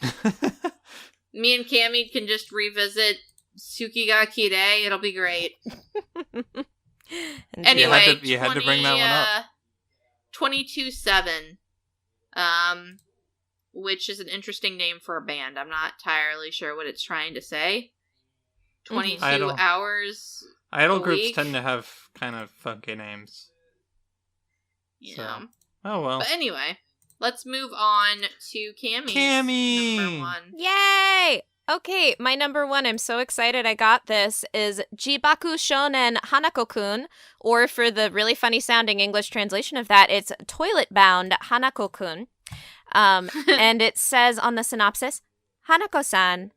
Me and Cammy can just revisit Suki ga Kirei. It'll be great. Anyway, you had to bring that one up. 22-7. Which is an interesting name for a band. I'm not entirely sure what it's trying to say. 22 hours. Idol groups tend to have kind of funky names. Yeah. So. Oh well. But anyway, Let's move on to Cammy's Cammy! number 1. Yay! Okay, my number 1, I'm so excited I got this, is Jibaku Shonen Hanako-kun, or for the really funny sounding English translation of that, it's Toilet Bound Hanako-kun. And it says on the synopsis, Hanako-san,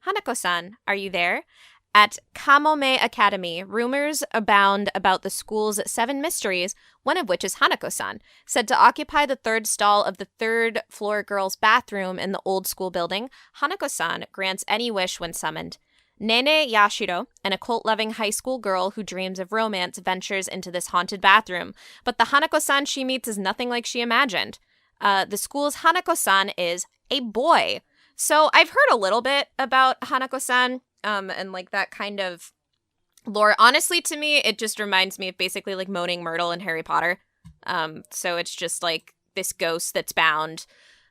are you there? At Kamome Academy, rumors abound about the school's 7 mysteries, one of which is Hanako-san, said to occupy the 3rd stall of the 3rd floor girls' bathroom in the old school building. Hanako-san grants any wish when summoned. Nene Yashiro, an occult-loving high school girl who dreams of romance, ventures into this haunted bathroom. But the Hanako-san she meets is nothing like she imagined. The school's Hanako-san is a boy. So I've heard a little bit about Hanako-san, and like that kind of lore. Honestly, to me, it just reminds me of basically like Moaning Myrtle in Harry Potter. So it's just like this ghost that's bound,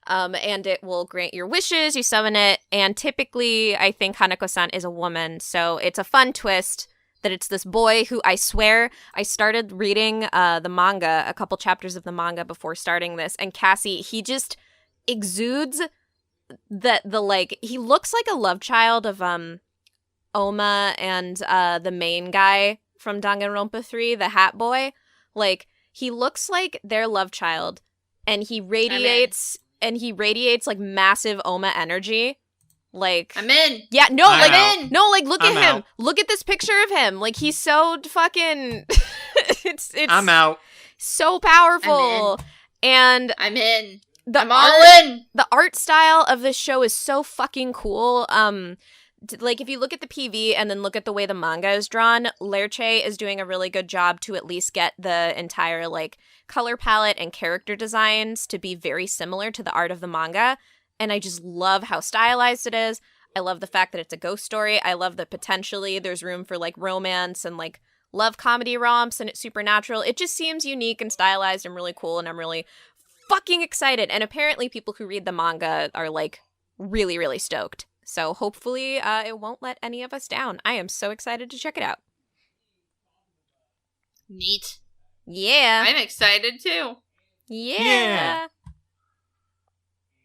and it will grant your wishes, you summon it, and typically I think Hanako-san is a woman, so it's a fun twist that it's this boy who, I swear, I started reading the manga, a couple chapters of the manga before starting this, and Cassie, he just exudes he looks like a love child of Oma and the main guy from Danganronpa 3, the Hat Boy. Like, he looks like their love child, and he radiates like massive Oma energy. Like, I'm in. Yeah, no, I'm like no, like look at him. out. Look at this picture of him. Like, he's so fucking it's I'm out. so powerful. And I'm in. the I'm all in. The art style of this show is so fucking cool. Like, if you look at the PV and then look at the way the manga is drawn, Lerche is doing a really good job to at least get the entire, like, color palette and character designs to be very similar to the art of the manga. And I just love how stylized it is. I love the fact that it's a ghost story. I love that potentially there's room for, like, romance and, like, love comedy romps, and it's supernatural. It just seems unique and stylized and really cool, and I'm really fucking excited. And apparently people who read the manga are, like, really, really stoked. So hopefully it won't let any of us down. I am so excited to check it out. Neat. Yeah. I'm excited too. Yeah.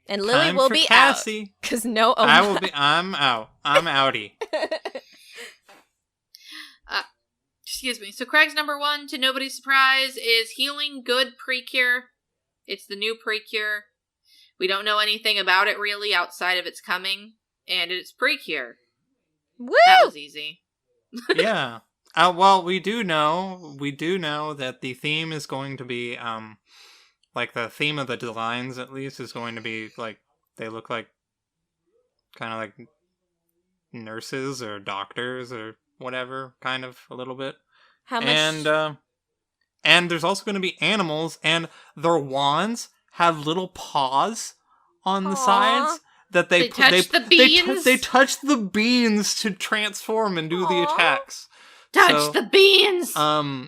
And Lily Time will for be Cassie. out. Because no I Oma. will be. I'm out. I'm outie. Excuse me. So Craig's number 1, to nobody's surprise, is Healing Good Precure. It's the new Precure. We don't know anything about it really outside of its coming, and it's Precure. Woo! That was easy. Yeah. Well, we do know that the theme is going to be, like, the theme of the designs, at least, is going to be, like, they look like, kind of like nurses or doctors or whatever, kind of, a little bit. How much? And there's also going to be animals, and their wands have little paws on the sides that they touch the beans? They touch the beans to transform and do the attacks. Touch the beans!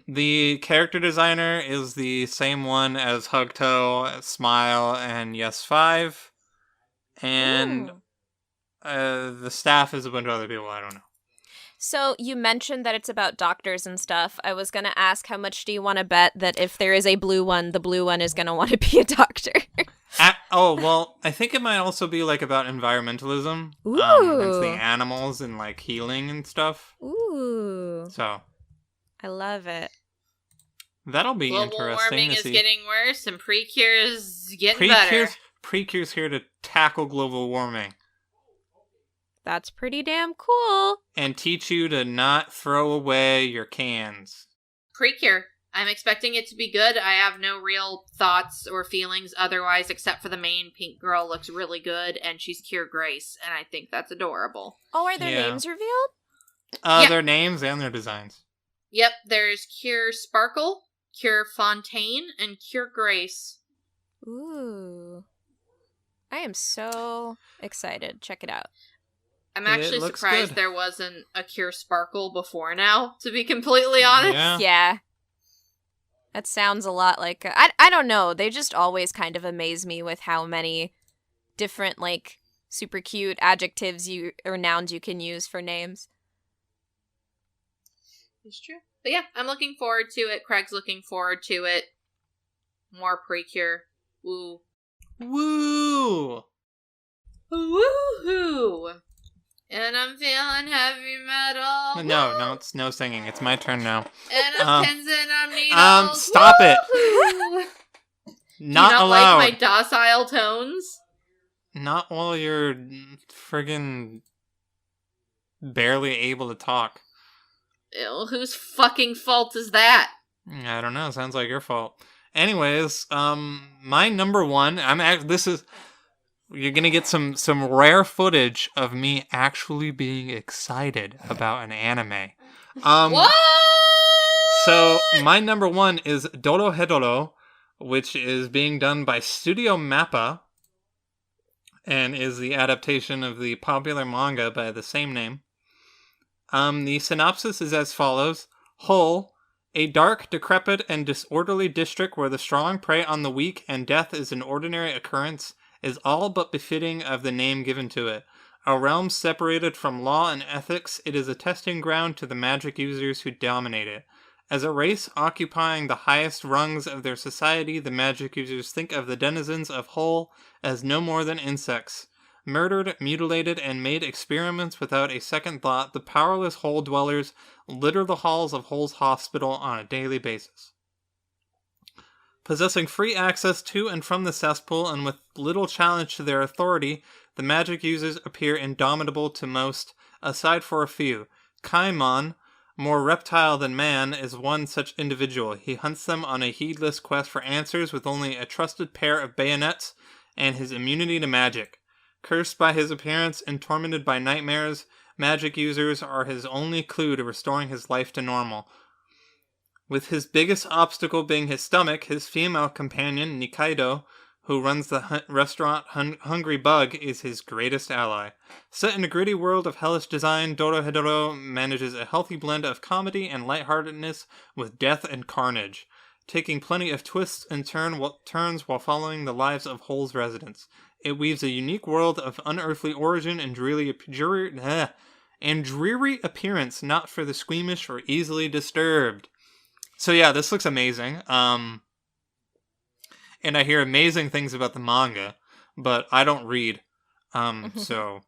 The character designer is the same one as Hugto, Smile, and Yes 5. And the staff is a bunch of other people, I don't know. So you mentioned that it's about doctors and stuff. I was going to ask, how much do you want to bet that if there is a blue one, the blue one is going to want to be a doctor? Well, I think it might also be, like, about environmentalism. Ooh. It's the animals and, like, healing and stuff. Ooh. So. I love it. That'll be Global interesting warming to is see. getting worse, and Precure's getting better. Precure's here to tackle global warming. That's pretty damn cool. And teach you to not throw away your cans. Precure. I'm expecting it to be good. I have no real thoughts or feelings otherwise, except for the main pink girl looks really good, and she's Cure Grace, and I think that's adorable. Oh, are their names revealed? Yeah. Their names and their designs. Yep, there's Cure Sparkle, Cure Fontaine, and Cure Grace. Ooh. I am so excited. Check it out. I'm actually looks surprised good. there wasn't a Cure Sparkle before now, to be completely honest. Yeah. That sounds a lot like... I don't know. They just always kind of amaze me with how many different, like, super cute adjectives or nouns you can use for names. It's true. But yeah, I'm looking forward to it. Craig's looking forward to it. More Precure. Woo. Woo! Woohoo! And I'm feeling heavy metal. No, it's no singing. It's my turn now. And I'm pins and I'm needles. Stop it. Woo-hoo! Not Do you not allowed. like my docile tones? Not while you're friggin' barely able to talk. Ew, whose fucking fault is that? I don't know. Sounds like your fault. Anyways, my number one. You're gonna get some rare footage of me actually being excited about an anime. What? So my number one is Dorohedoro, which is being done by Studio Mappa, and is the adaptation of the popular manga by the same name. The synopsis is as follows: Hull, a dark, decrepit, and disorderly district where the strong prey on the weak and death is an ordinary occurrence, is all but befitting of the name given to it. A realm separated from law and ethics, it is a testing ground to the magic users who dominate it. As a race occupying the highest rungs of their society, the magic users think of the denizens of Hull as no more than insects. Murdered, mutilated, and made experiments without a second thought, the powerless Hull dwellers litter the halls of Hull's hospital on a daily basis. Possessing free access to and from the cesspool, and with little challenge to their authority, the magic users appear indomitable to most, aside for a few. Kaimon, more reptile than man, is one such individual. He hunts them on a heedless quest for answers with only a trusted pair of bayonets and his immunity to magic. Cursed by his appearance and tormented by nightmares, magic users are his only clue to restoring his life to normal. With his biggest obstacle being his stomach, his female companion, Nikaido, who runs the restaurant Hungry Bug, is his greatest ally. Set in a gritty world of hellish design, Dorohedoro manages a healthy blend of comedy and lightheartedness with death and carnage, taking plenty of twists and turns while following the lives of Hull's residents. It weaves a unique world of unearthly origin and dreary appearance, not for the squeamish or easily disturbed. So yeah, this looks amazing. And I hear amazing things about the manga, but I don't read. So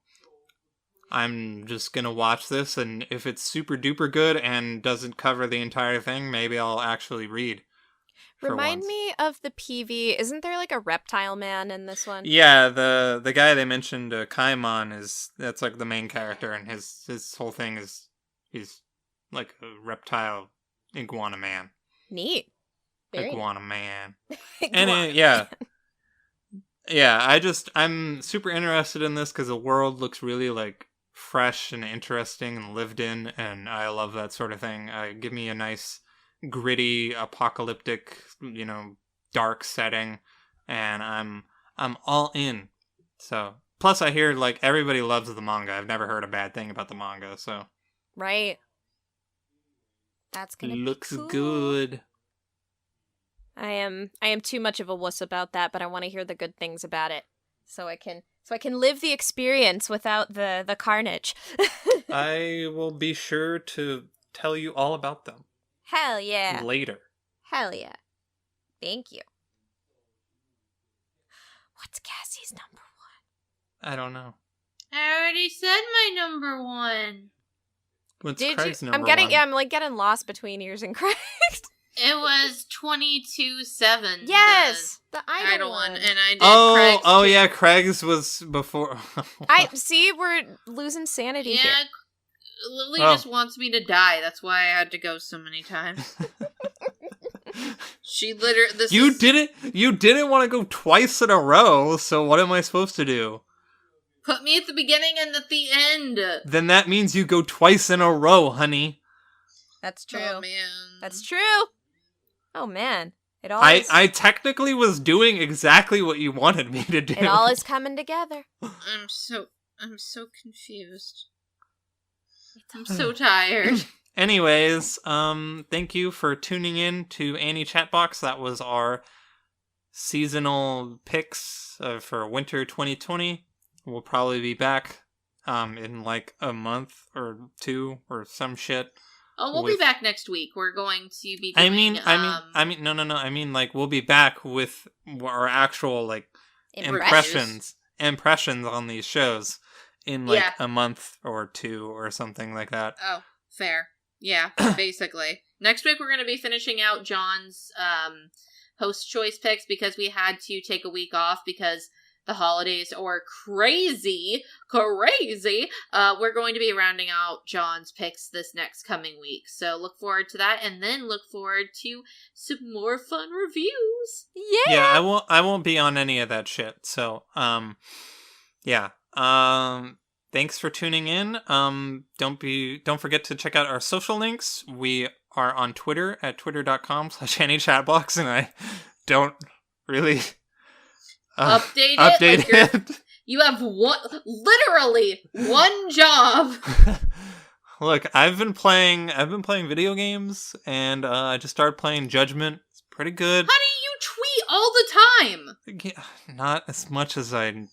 I'm just gonna watch this, and if it's super duper good and doesn't cover the entire thing, maybe I'll actually read. Remind me of the PV. Isn't there like a reptile man in this one? Yeah, the guy they mentioned, Kaimon, that's like the main character, and his whole thing is he's like a reptile iguana man. Neat. Very Iguana man. Iguana. And I'm super interested in this because the world looks really like fresh and interesting and lived in, and I love that sort of thing. Give me a nice gritty, apocalyptic, dark setting, and I'm all in. So, plus I hear like everybody loves the manga. I've never heard a bad thing about the manga, so right. That's gonna looks be cool. good. I am too much of a wuss about that, but I want to hear the good things about it, so I can live the experience without the carnage. I will be sure to tell you all about them. Hell yeah. Later. Hell yeah. Thank you. What's Cassie's number one? I don't know. I already said my number one. What's Did Craig's you? number I'm getting one? yeah. I'm like getting lost between ears and Craig. It was 22-7. Yes, the idol one, one. and I did Craig's too. Yeah, Craig's was before. I see. We're losing sanity here. Lily just wants me to die. That's why I had to go so many times. She literally. You didn't want to go twice in a row. So what am I supposed to do? Put me at the beginning and at the end. Then that means you go twice in a row, honey. That's true. Oh man, that's true. Oh man, it all. I technically was doing exactly what you wanted me to do. It all is coming together. I'm so confused. I'm so tired. Anyways, thank you for tuning in to Annie Chatbox. That was our seasonal picks for winter 2020. We'll probably be back in like a month or two or some shit. Oh, we'll be back next week. We're going to be doing, I mean, no. I mean, like, we'll be back with our actual, like, impressions on these shows in like a month or two or something like that. Oh, fair. Yeah, basically. Next week we're going to be finishing out John's host choice picks because we had to take a week off because the holidays are crazy. We're going to be rounding out John's picks this next coming week. So look forward to that, and then look forward to some more fun reviews. Yeah. Yeah, I won't be on any of that shit. So, yeah. Thanks for tuning in. Don't forget to check out our social links. We are on Twitter at twitter.com/AnnieChatbox, and I don't really update it. Like you have literally one job. Look, I've been playing video games, and I just started playing Judgment. It's pretty good. How do you tweet all the time? Yeah, not as much as I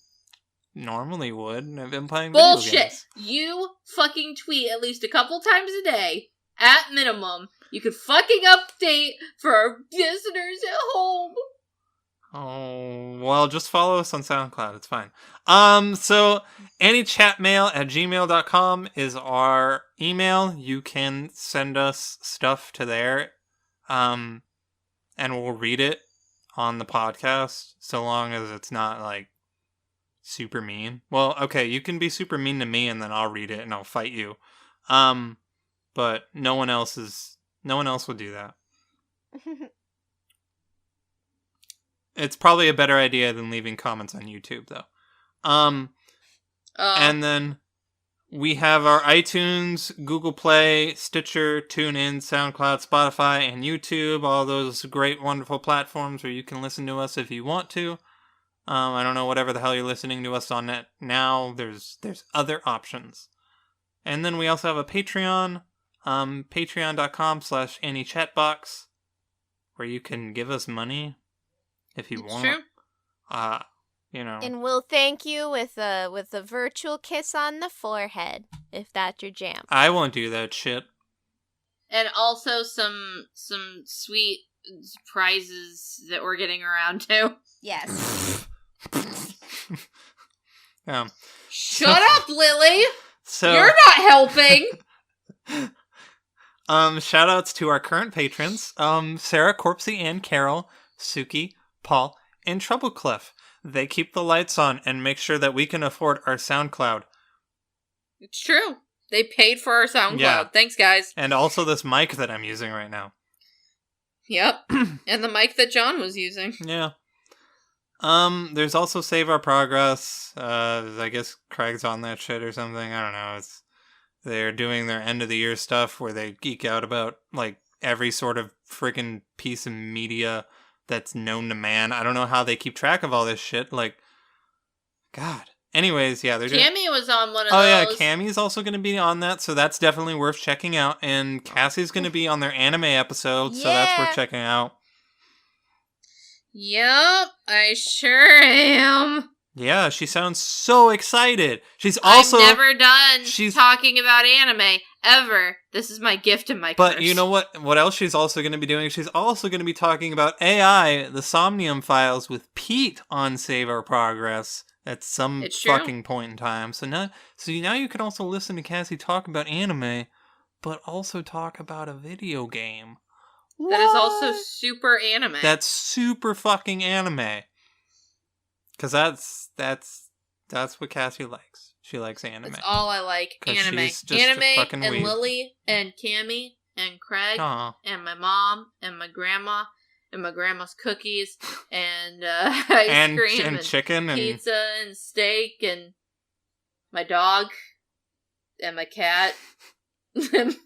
normally would. I've been playing bullshit. Video games. You fucking tweet at least a couple times a day, at minimum. You could fucking update for our listeners at home. Oh, well, just follow us on SoundCloud. It's fine. So anniechatmail@gmail.com is our email. You can send us stuff to there. And we'll read it on the podcast, so long as it's not, like, super mean. Well, okay, you can be super mean to me, and then I'll read it, and I'll fight you. But no one else will do that. It's probably a better idea than leaving comments on YouTube, though. And then we have our iTunes, Google Play, Stitcher, TuneIn, SoundCloud, Spotify, and YouTube. All those great, wonderful platforms where you can listen to us if you want to. I don't know, whatever the hell you're listening to us on it now. There's other options. And then we also have a Patreon, patreon.com/AnnieChatbox, where you can give us money if you want. True. And we'll thank you with a virtual kiss on the forehead, if that's your jam. I won't do that shit. And also some sweet prizes that we're getting around to. Yes. Shut up, Lily! So you're not helping! Shout outs to our current patrons, Sarah, CorpsyAnn, Carol, Suki, Paul, and TroubleClef. They keep the lights on and make sure that we can afford our SoundCloud. It's true. They paid for our SoundCloud. Yeah. Thanks, guys. And also this mic that I'm using right now. Yep. And the mic that John was using. Yeah. There's also Save Our Progress. I guess Craig's on that shit or something. I don't know. They're doing their end of the year stuff where they geek out about, like, every sort of freaking piece of media that's known to man. I don't know how they keep track of all this shit. Like, God. Anyways, yeah, they're Cammy was on one of those. Oh, yeah, Cammy's also going to be on that, so that's definitely worth checking out. And Cassie's going to be on their anime episode, so that's worth checking out. Yep, I sure am. Yeah, she sounds so excited. I've never done talking about anime, ever. This is my gift and my curse. But you know what? What else she's also going to be doing? She's also going to be talking about AI, the Somnium Files, with Pete on Save Our Progress at some fucking point in time. So now you can also listen to Cassie talk about anime, but also talk about a video game. That is also super anime. That's super fucking anime. Because that's what Cassie likes. She likes anime. That's all I like. Anime. Anime and weeb. Lily and Cammy and Craig and my mom and my grandma and my grandma's cookies and ice cream and chicken and pizza and steak and my dog and my cat and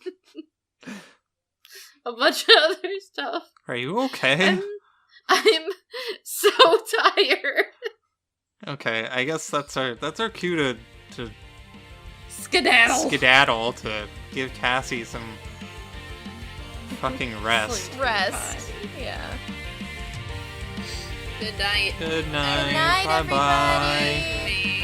a bunch of other stuff. Are you okay? I'm so tired. Okay, I guess that's our cue to skedaddle to give Cassie some fucking rest. Yeah. Good night. Good night. Good night, Bye-bye. everybody.